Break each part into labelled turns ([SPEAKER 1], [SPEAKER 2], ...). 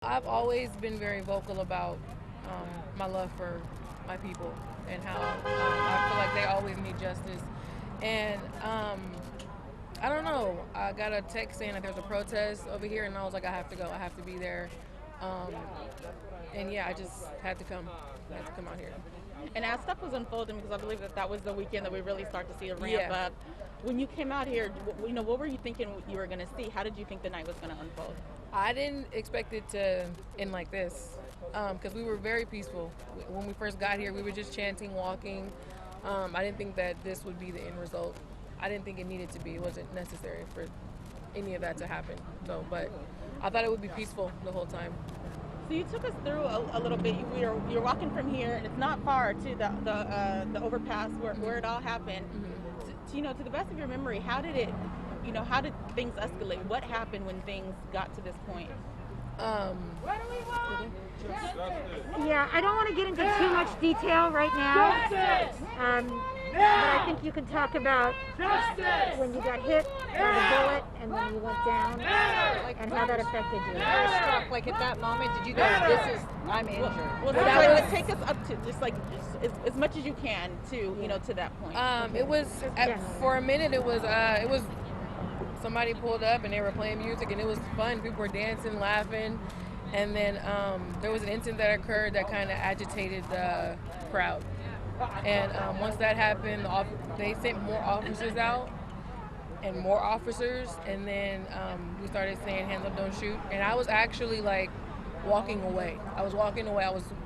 [SPEAKER 1] I've always been very vocal about my love for my people and how I feel like they always need justice. And I don't know. I got a text saying that there's a protest over here, and I was like, I have to go. I have to be there. Um, and yeah, I just had to come. I had to come out here.
[SPEAKER 2] And as stuff was unfolding, because I believe that was the weekend that we really start to see a ramp
[SPEAKER 1] Yeah.
[SPEAKER 2] up. When you came out here, what were you thinking you were going to see? How did you think the night was going to unfold?
[SPEAKER 1] I didn't expect it to end like this because we were very peaceful. When we first got here, we were just chanting, walking. I didn't think that this would be the end result. I didn't think it needed to be. It wasn't necessary for any of that to happen. So, but I thought it would be peaceful the whole time.
[SPEAKER 2] So you took us through a little bit. You're walking from here, and it's not far to the overpass where it all happened. To the best of your memory, how did things escalate? What happened when things got to this point?
[SPEAKER 1] Um,
[SPEAKER 3] Yeah, I don't want to get into too much detail right now. But I think you can talk about when you got hit by the bullet and when you went down and how that affected you.
[SPEAKER 4] Struck, like at that moment, did you go, I'm injured?
[SPEAKER 2] Well, take us up to just as much as you can to that point.
[SPEAKER 1] it was for a minute. It was somebody pulled up and they were playing music and it was fun. People were dancing, laughing, and then there was an incident that occurred that kind of agitated the crowd. And once that happened, they sent more officers out and more officers, and then we started saying hands up, don't shoot. And I was actually like walking away. I was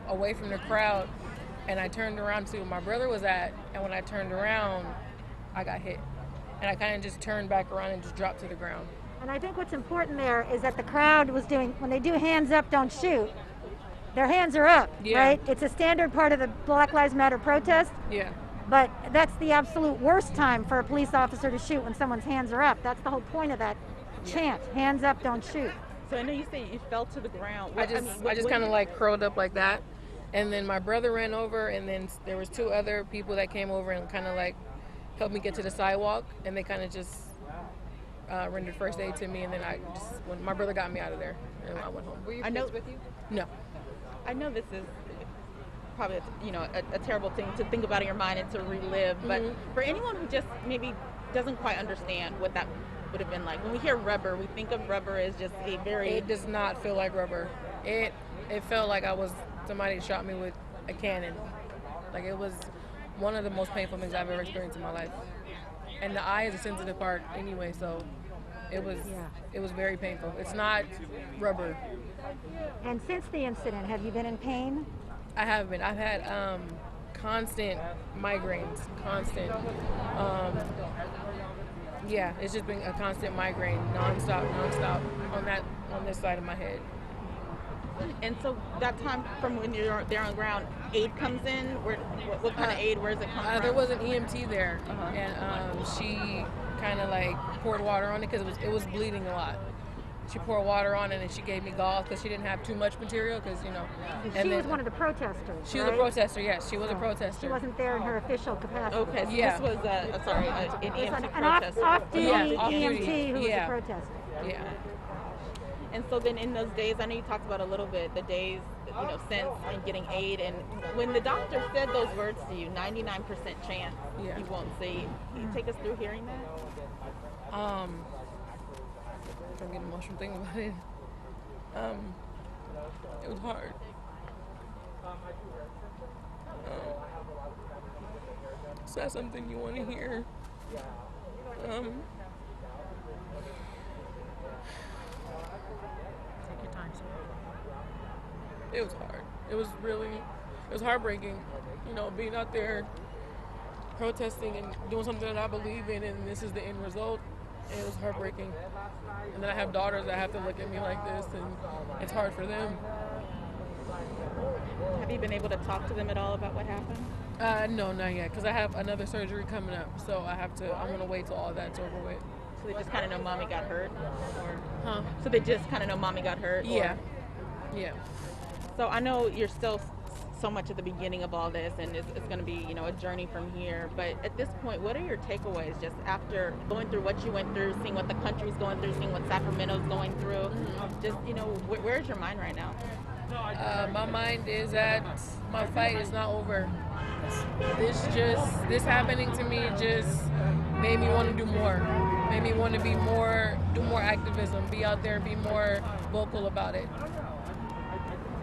[SPEAKER 1] away from the crowd, and I turned around to see where my brother was at, and when I turned around, I got hit. And I kind of just turned back around and just dropped to the ground.
[SPEAKER 3] And I think what's important there is that the crowd was doing, when they do hands up, don't shoot, their hands are up,
[SPEAKER 1] Yeah.
[SPEAKER 3] right? It's a standard part of the Black Lives Matter protest,
[SPEAKER 1] Yeah.
[SPEAKER 3] but that's the absolute worst time for a police officer to shoot when someone's hands are up. That's the whole point of that chant, hands up, don't shoot.
[SPEAKER 2] So I know you say you fell to the ground.
[SPEAKER 1] I just kind of like curled up like that, and then my brother ran over, and then there was two other people that came over and kind of like helped me get to the sidewalk, and they kind of just rendered first aid to me, and then when my brother got me out of there, and I went home.
[SPEAKER 4] Were your
[SPEAKER 2] I know-
[SPEAKER 4] kids with you?
[SPEAKER 1] No.
[SPEAKER 2] I know this is probably a terrible thing to think about in your mind and to relive, but for anyone who just maybe doesn't quite understand what that would have been like, when we hear rubber, we think of rubber as just a very
[SPEAKER 1] It does not feel like rubber. It felt like somebody shot me with a cannon. Like it was one of the most painful things I've ever experienced in my life. And the eye is a sensitive part anyway, so it was very painful. It's not rubber.
[SPEAKER 3] And since the incident, have you been in pain?
[SPEAKER 1] I have been. I've had constant migraines, constant. Yeah, it's just been a constant migraine, nonstop, on this side of my head.
[SPEAKER 2] And so that time from when you're there on the ground, aid comes in. What kind of aid? Where does it come from?
[SPEAKER 1] There was an EMT there, and she kind of like poured water on it because it was bleeding a lot. She poured water on it and she gave me gauze because she didn't have too much material because.
[SPEAKER 3] She was one of the protesters.
[SPEAKER 1] She was a protester. Yes, she was a protester.
[SPEAKER 3] She wasn't there in her official capacity.
[SPEAKER 2] Okay, so
[SPEAKER 1] Yeah.
[SPEAKER 2] this was an EMT
[SPEAKER 3] An
[SPEAKER 2] protester.
[SPEAKER 3] off-duty
[SPEAKER 1] off-duty.
[SPEAKER 3] EMT who was
[SPEAKER 1] Yeah.
[SPEAKER 3] a protester.
[SPEAKER 1] Yeah.
[SPEAKER 2] And so then in those days, I know you talked about a little bit the days since and getting aid, and when the doctor said those words to you, 99% chance
[SPEAKER 1] Yeah.
[SPEAKER 2] you won't see. Can you take us through hearing that?
[SPEAKER 1] I'm getting emotional thinking about it. It was hard. It's not something you want to hear.
[SPEAKER 4] Take your time, sir.
[SPEAKER 1] It was hard. It was heartbreaking, being out there protesting and doing something that I believe in, and this is the end result. It was heartbreaking. And then I have daughters that have to look at me like this, and it's hard for them.
[SPEAKER 2] Have you been able to talk to them at all about what happened?
[SPEAKER 1] No, not yet, because I have another surgery coming up, so I'm going to wait till all that's over with.
[SPEAKER 2] So they just kind of know mommy got hurt?
[SPEAKER 1] Huh?
[SPEAKER 2] So they just kind of know mommy got hurt?
[SPEAKER 1] Yeah. Yeah.
[SPEAKER 2] So I know you're still so much at the beginning of all this, and it's going to be, a journey from here. But at this point, what are your takeaways just after going through what you went through, seeing what the country's going through, seeing what Sacramento's going through? Just, where's your mind right now?
[SPEAKER 1] My mind is that my fight is not over. This happening to me just made me want to do more. Made me want to do more activism, be out there, be more vocal about it.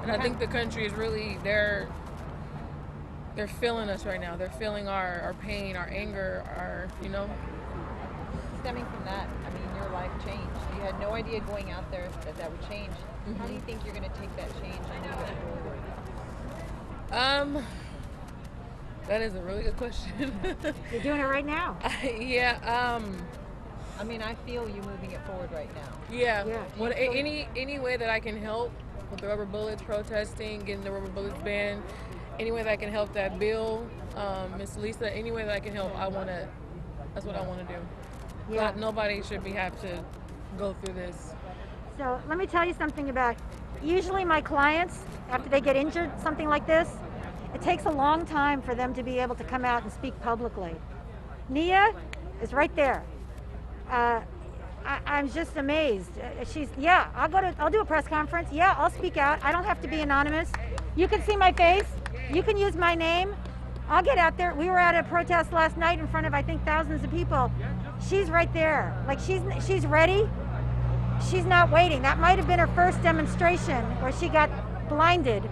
[SPEAKER 1] And I think the country is really, they're feeling us right now. They're feeling our pain, our anger,
[SPEAKER 4] Stemming from that, your life changed. You had no idea going out there that would change. How do you think you're going to take that change and move it forward?
[SPEAKER 1] That is a really good question.
[SPEAKER 3] You're doing it right now.
[SPEAKER 1] Yeah.
[SPEAKER 4] I feel you moving it forward right now.
[SPEAKER 1] Yeah.
[SPEAKER 3] Yeah.
[SPEAKER 1] Well, any way that I can help with the rubber bullets protesting, getting the rubber bullets banned, any way that I can help that bill, Miss Lisa, any way that I can help, that's what I want to do.
[SPEAKER 3] Yeah.
[SPEAKER 1] But nobody should have to go through this.
[SPEAKER 3] So let me tell you something about, usually my clients, after they get injured, something like this, it takes a long time for them to be able to come out and speak publicly. Nia is right there. I'm just amazed. I'll do a press conference. Yeah, I'll speak out. I don't have to be anonymous. You can see my face. You can use my name. I'll get out there. We were at a protest last night in front of, I think, thousands of people. She's right there. Like, she's ready. She's not waiting. That might have been her first demonstration where she got blinded,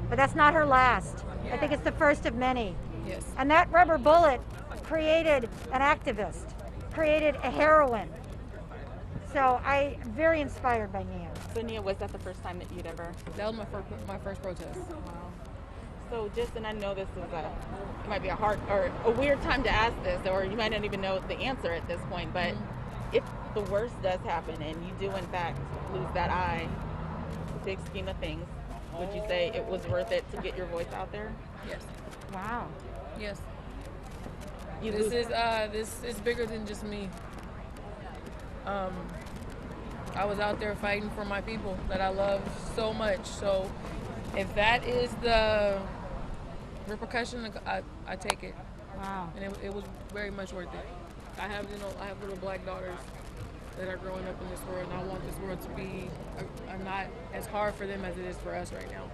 [SPEAKER 3] but that's not her last. I think it's the first of many.
[SPEAKER 1] Yes.
[SPEAKER 3] And that rubber bullet created an activist, created a heroine. So I'm very inspired by Nia.
[SPEAKER 2] So Nia, was that the first time that you'd ever?
[SPEAKER 1] That was my first protest.
[SPEAKER 2] So and I know this is it might be a hard or a weird time to ask this, or you might not even know the answer at this point, but if the worst does happen and you do in fact lose that eye, big scheme of things, would you say it was worth it to get your voice out there?
[SPEAKER 1] Yes.
[SPEAKER 3] Wow.
[SPEAKER 1] Yes. This is bigger than just me. I was out there fighting for my people that I love so much. So if that is the repercussion, I take it.
[SPEAKER 3] Wow.
[SPEAKER 1] And it was very much worth it. I have little black daughters that are growing up in this world, and I want this world to be not as hard for them as it is for us right now.